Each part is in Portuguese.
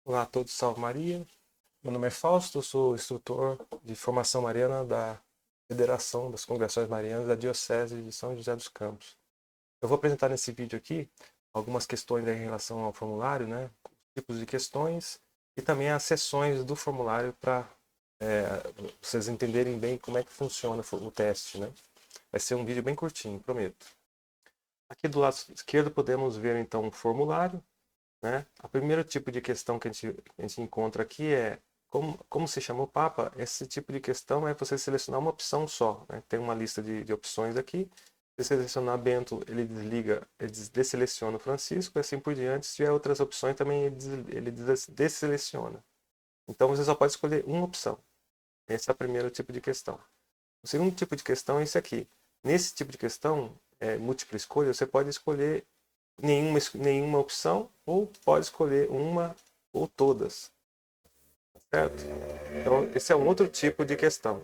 Olá a todos, salve Maria. Meu nome é Fausto, sou instrutor de formação mariana da Federação das Congregações Marianas da Diocese de São José dos Campos. Eu vou apresentar nesse vídeo aqui algumas questões em relação ao formulário, né? Tipos de questões e também as seções do formulário para vocês entenderem bem como é que funciona o teste, né? Vai ser um vídeo bem curtinho, prometo. Aqui do lado esquerdo podemos ver então o formulário, né? O primeiro tipo de questão que a gente encontra aqui é como se chama o Papa. Esse tipo de questão é você selecionar uma opção só, né? Tem uma lista de opções aqui. Se selecionar Bento, ele desliga, ele desseleciona o Francisco e assim por diante. Se tiver outras opções, também ele desseleciona. Então você só pode escolher uma opção. Esse é o primeiro tipo de questão. O segundo tipo de questão é esse aqui. Nesse tipo de questão, múltipla escolha, você pode escolher nenhuma opção ou pode escolher uma ou todas, certo? Então, esse é um outro tipo de questão.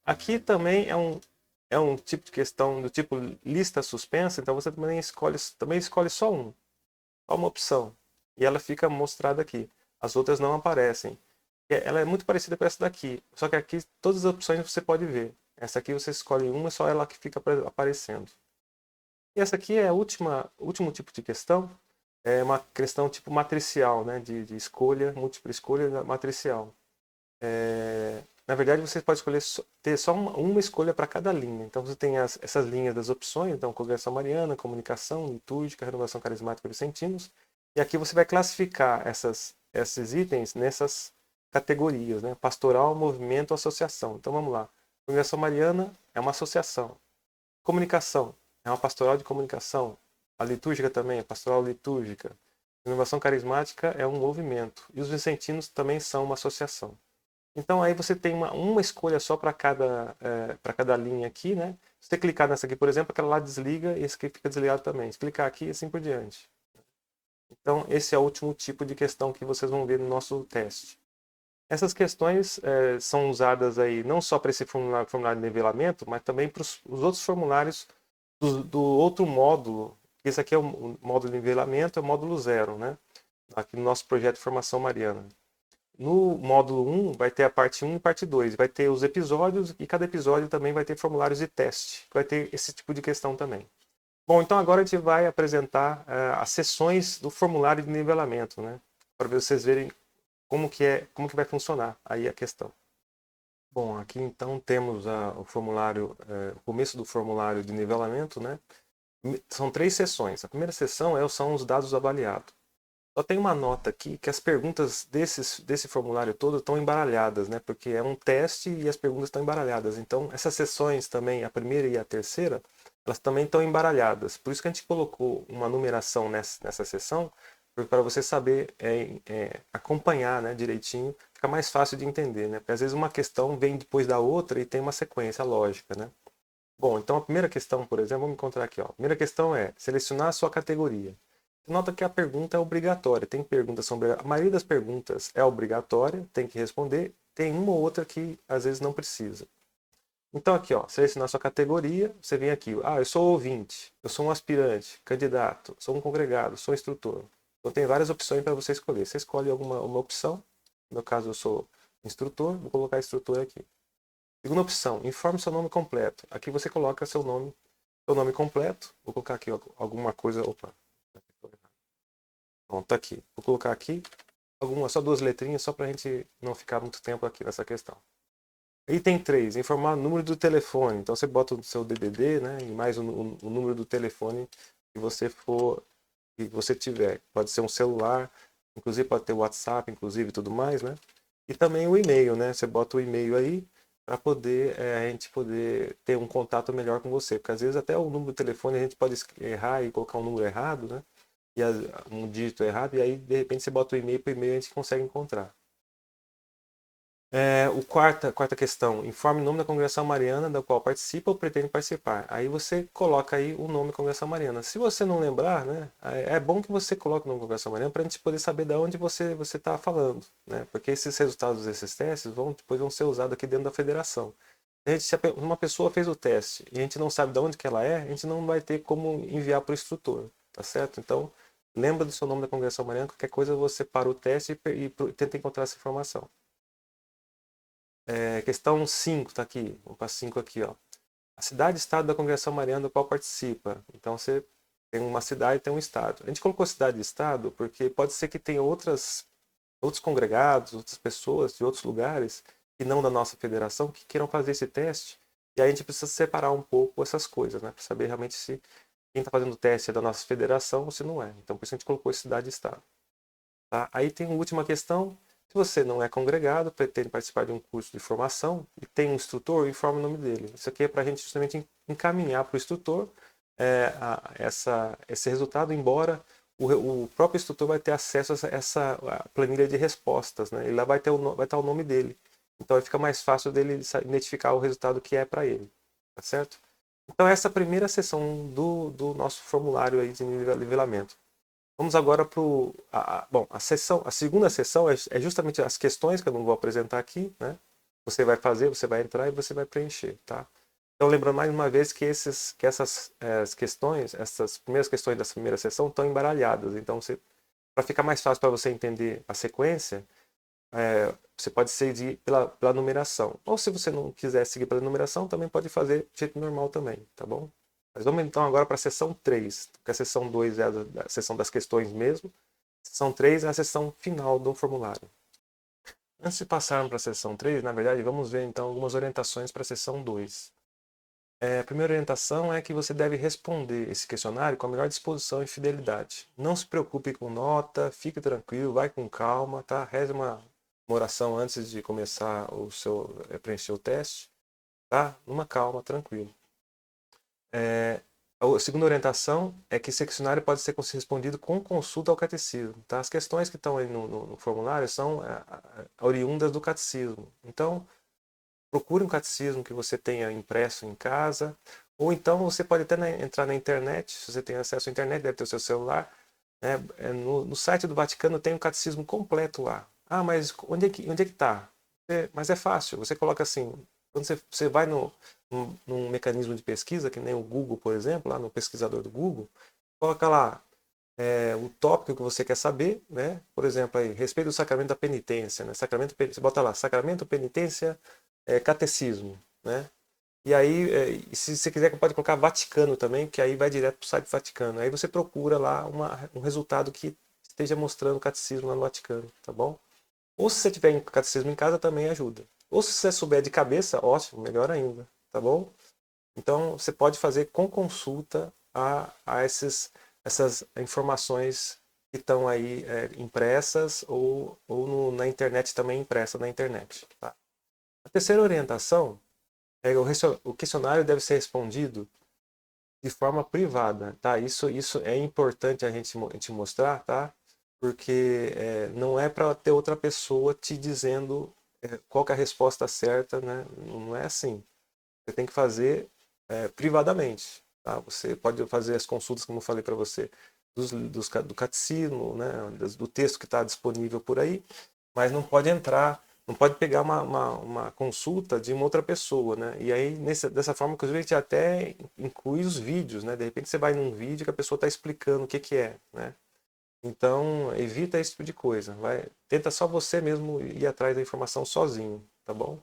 Aqui também é um tipo de questão do tipo lista suspensa, então você também escolhe só uma opção, e ela fica mostrada aqui. As outras não aparecem. Ela é muito parecida com essa daqui, só que aqui todas as opções você pode ver. Essa aqui você escolhe uma e só ela que fica aparecendo. E essa aqui é o último tipo de questão, é uma questão tipo matricial, né? De escolha, múltipla escolha matricial. Na verdade, você pode ter só uma escolha para cada linha. Então, você tem essas linhas das opções, então, congregação mariana, comunicação, litúrgica, renovação carismática vicentinos. E aqui você vai classificar esses itens nessas categorias, né? Pastoral, movimento, associação. Então, vamos lá. Congregação mariana é uma associação. Comunicação é uma pastoral de comunicação. A litúrgica também é pastoral litúrgica. Renovação carismática é um movimento. E os vicentinos também são uma associação. Então aí você tem uma escolha só para cada linha aqui, né? Se você clicar nessa aqui, por exemplo, aquela lá desliga e esse aqui fica desligado também. Se clicar aqui, assim por diante. Então esse é o último tipo de questão que vocês vão ver no nosso teste. Essas questões são usadas aí não só para esse formulário de nivelamento, mas também para os outros formulários do outro módulo. Esse aqui é o módulo de nivelamento, é o módulo 0, né? Aqui no nosso projeto de formação mariana. No módulo 1 vai ter a parte 1 e parte 2. Vai ter os episódios e cada episódio também vai ter formulários de teste. Vai ter esse tipo de questão também. Bom, então agora a gente vai apresentar as seções do formulário de nivelamento, né? Para vocês verem como que vai funcionar aí a questão. Bom, aqui então temos o formulário, o começo do formulário de nivelamento, né? São 3 seções. A primeira seção são os dados avaliados. Só tem uma nota aqui que as perguntas desse formulário todo estão embaralhadas, né? Porque é um teste e as perguntas estão embaralhadas. Então, essas seções também, a primeira e a terceira, elas também estão embaralhadas. Por isso que a gente colocou uma numeração nessa seção, para você saber acompanhar, né, direitinho, fica mais fácil de entender, né? Porque às vezes uma questão vem depois da outra e tem uma sequência lógica, né? Bom, então a primeira questão, por exemplo, vamos encontrar aqui, ó. A primeira questão é selecionar a sua categoria. Nota que a pergunta é obrigatória. Tem perguntas são A maioria das perguntas é obrigatória, tem que responder. Tem uma ou outra que às vezes não precisa. Então aqui, ó, selecionar sua categoria, você vem aqui, eu sou ouvinte, eu sou um aspirante, candidato, sou um congregado, sou instrutor. Então tem várias opções para você escolher. Você escolhe uma opção. No meu caso eu sou instrutor, vou colocar instrutor aqui. Segunda opção, informe seu nome completo. Aqui você coloca seu nome completo. Vou colocar aqui alguma coisa. Opa. Pronto, tá aqui. Vou colocar aqui só 2 letrinhas, só para a gente não ficar muito tempo aqui nessa questão. Item 3, informar o número do telefone. Então você bota o seu DDD, né, e mais o número do telefone que você tiver. Pode ser um celular, inclusive pode ter o WhatsApp, inclusive e tudo mais, né? E também o e-mail, né? Você bota o e-mail aí para poder a gente poder ter um contato melhor com você, porque às vezes até o número do telefone a gente pode errar e colocar um número errado, né? E um dígito errado, e aí de repente você bota o e-mail para o e-mail e a gente consegue encontrar. Quarta questão, informe o nome da congregação mariana da qual participa ou pretende participar. Aí você coloca aí o nome da congregação mariana. Se você não lembrar, né, é bom que você coloque o nome da congregação mariana para a gente poder saber de onde você está falando, né? Porque esses resultados desses testes depois vão ser usados aqui dentro da federação. Se uma pessoa fez o teste e a gente não sabe de onde que ela é, a gente não vai ter como enviar para o instrutor, tá certo? Então, lembra do seu nome da congregação mariana, qualquer coisa você para o teste e tenta encontrar essa informação. Questão 5 está aqui, vamos para 5 aqui, ó. A cidade e estado da congregação mariana do qual participa. Então você tem uma cidade e tem um estado. A gente colocou cidade e estado porque pode ser que tenha outros congregados, outras pessoas de outros lugares, que não da nossa federação, que queiram fazer esse teste. E aí a gente precisa separar um pouco essas coisas, né? Para saber realmente se quem está fazendo o teste é da nossa federação ou se não é. Então por isso a gente colocou cidade e estado. Tá? Aí tem a última questão. Se você não é congregado, pretende participar de um curso de formação e tem um instrutor, informe o nome dele. Isso aqui é para a gente justamente encaminhar para o instrutor esse resultado, embora o próprio instrutor vai ter acesso a essa planilha de respostas, né? E lá vai estar o nome dele. Então aí fica mais fácil dele identificar o resultado que é para ele. Tá certo? Então essa é a primeira sessão do nosso formulário aí de nivelamento. Vamos agora para a segunda sessão é justamente as questões que eu não vou apresentar aqui, né? Você vai fazer, você vai entrar e você vai preencher, tá? Então lembrando mais uma vez que essas questões, essas primeiras questões dessa primeira sessão estão embaralhadas. Então para ficar mais fácil para você entender a sequência, você pode seguir pela numeração. Ou se você não quiser seguir pela numeração, também pode fazer de jeito normal também, tá bom? Mas vamos então agora para a sessão 3, porque a sessão 2 é a sessão das questões mesmo. A sessão 3 é a sessão final do formulário. Antes de passarmos para a sessão 3, na verdade, vamos ver então algumas orientações para a sessão 2. A primeira orientação é que você deve responder esse questionário com a melhor disposição e fidelidade. Não se preocupe com nota, fique tranquilo, vai com calma, tá? Reze uma oração antes de começar preencher o teste, tá? Numa calma, tranquilo. A segunda orientação é que esse questionário pode ser respondido com consulta ao catecismo. Tá? As questões que estão aí no formulário são oriundas do catecismo. Então, procure um catecismo que você tenha impresso em casa, ou então você pode até entrar na internet, se você tem acesso à internet, deve ter o seu celular. Né? No site do Vaticano tem um catecismo completo lá. Ah, mas onde é que está? Mas é fácil, você coloca assim, quando você vai num mecanismo de pesquisa, que nem o Google, por exemplo, lá no pesquisador do Google, coloca lá o tópico que você quer saber, né? Por exemplo, aí, respeito do sacramento da penitência, né? Você bota lá, sacramento, penitência, catecismo, né? E aí, se você quiser, pode colocar Vaticano também, que aí vai direto para o site do Vaticano. Aí você procura lá um resultado que esteja mostrando o catecismo lá no Vaticano, tá bom? Ou se você tiver o catecismo em casa, também ajuda. Ou se você souber de cabeça, ótimo, melhor ainda, tá bom? Então, você pode fazer com consulta a essas informações que estão aí impressas ou na internet também impressa na internet. Tá? A terceira orientação é o questionário deve ser respondido de forma privada, tá? Isso é importante a gente mostrar, tá? Porque não é para ter outra pessoa te dizendo qual que é a resposta certa, né? Não é assim. Você tem que fazer privadamente, tá? Você pode fazer as consultas, como eu falei para você, do catecismo, né? Do texto que está disponível por aí, mas não pode entrar, não pode pegar uma consulta de uma outra pessoa, né? E aí, dessa forma, inclusive, a gente até inclui os vídeos, né? De repente você vai num vídeo que a pessoa está explicando o que é, né? Então, evita esse tipo de coisa. Tenta só você mesmo ir atrás da informação sozinho, tá bom?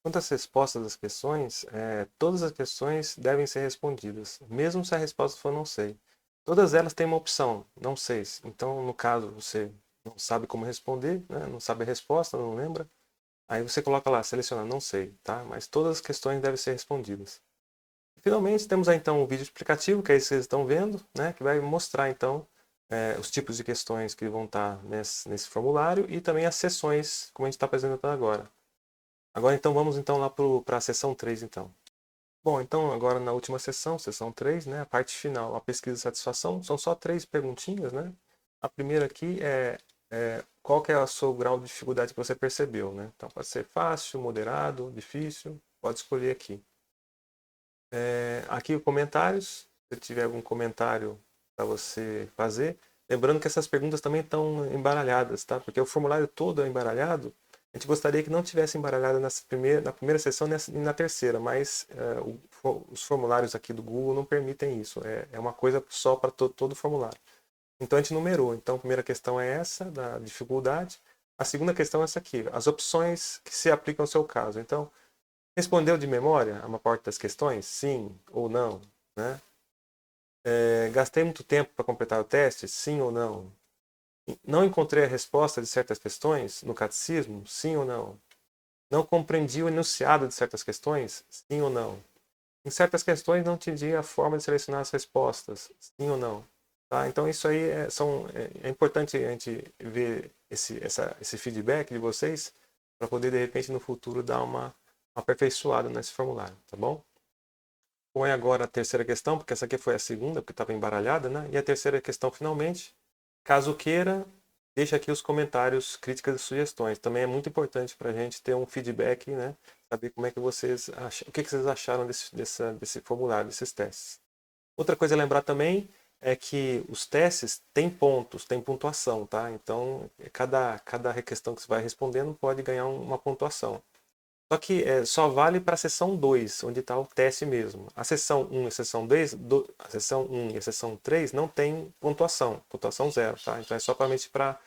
Quanto às respostas das questões, todas as questões devem ser respondidas, mesmo se a resposta for não sei. Todas elas têm uma opção, não sei. Então, no caso, você não sabe como responder, né? Não sabe a resposta, não lembra, aí você coloca lá, seleciona não sei, tá? Mas todas as questões devem ser respondidas. Finalmente, temos aí então o vídeo explicativo, que é isso que vocês estão vendo, né? Que vai mostrar então os tipos de questões que vão estar nesse formulário e também as sessões, como a gente está apresentando agora. Agora então vamos então lá para a sessão 3 então. Bom, então agora na última sessão, sessão 3, né, a parte final, a pesquisa de satisfação, são só 3 perguntinhas, né? A primeira aqui é qual que é o seu grau de dificuldade que você percebeu, né? Então pode ser fácil, moderado, difícil, pode escolher aqui. Aqui comentários, se tiver algum comentário para você fazer. Lembrando que essas perguntas também estão embaralhadas, tá? Porque o formulário todo é embaralhado. A gente gostaria que não tivesse embaralhado na primeira sessão e na terceira, mas os formulários aqui do Google não permitem isso. É uma coisa só para todo o formulário. Então a gente numerou. Então a primeira questão é essa, da dificuldade. A segunda questão é essa aqui, as opções que se aplicam ao seu caso. Então, respondeu de memória a uma parte das questões? Sim ou não, né? Gastei muito tempo para completar o teste? Sim ou não? Não encontrei a resposta de certas questões no catecismo? Sim ou não? Não compreendi o enunciado de certas questões? Sim ou não? Em certas questões não entendi a forma de selecionar as respostas? Sim ou não? Tá? Então isso aí é importante a gente ver esse feedback de vocês para poder de repente no futuro dar uma aperfeiçoada nesse formulário, tá bom? Põe agora a terceira questão, porque essa aqui foi a segunda, porque estava embaralhada, né? E a terceira questão, finalmente. Caso queira, deixa aqui os comentários, críticas e sugestões. Também é muito importante para a gente ter um feedback, né? Saber como é que vocês acham, o que vocês acharam desse formulário, desses testes. Outra coisa a lembrar também é que os testes têm pontos, têm pontuação, tá? Então, cada questão que você vai respondendo pode ganhar uma pontuação. Só que só vale para a seção 2, onde está o teste mesmo. A seção 1 e a seção 2, a seção 1 e a seção 3 não tem pontuação zero, tá? Então é só para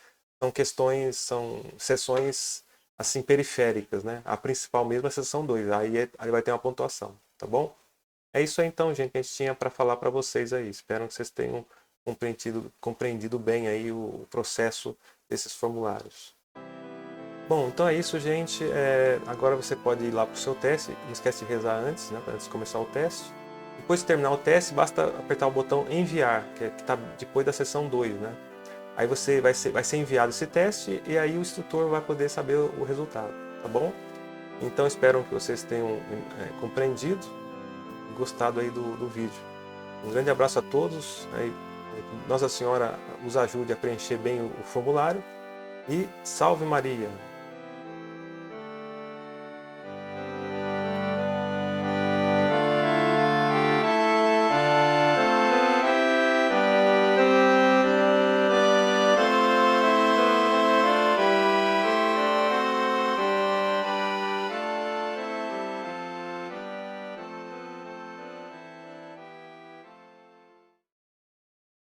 são questões, são sessões assim periféricas, né? A principal mesmo é a seção 2, aí vai ter uma pontuação, tá bom? É isso aí então, gente, que a gente tinha para falar para vocês aí. Espero que vocês tenham compreendido bem aí o processo desses formulários. Bom, então é isso, gente. Agora você pode ir lá para o seu teste. Não esquece de rezar antes, né, antes de começar o teste. Depois de terminar o teste, basta apertar o botão enviar, que está depois da seção 2, né? Aí vai ser enviado esse teste e aí o instrutor vai poder saber o resultado, tá bom? Então espero que vocês tenham compreendido e gostado aí do vídeo. Um grande abraço a todos. Aí, Nossa Senhora os ajude a preencher bem o formulário e salve Maria!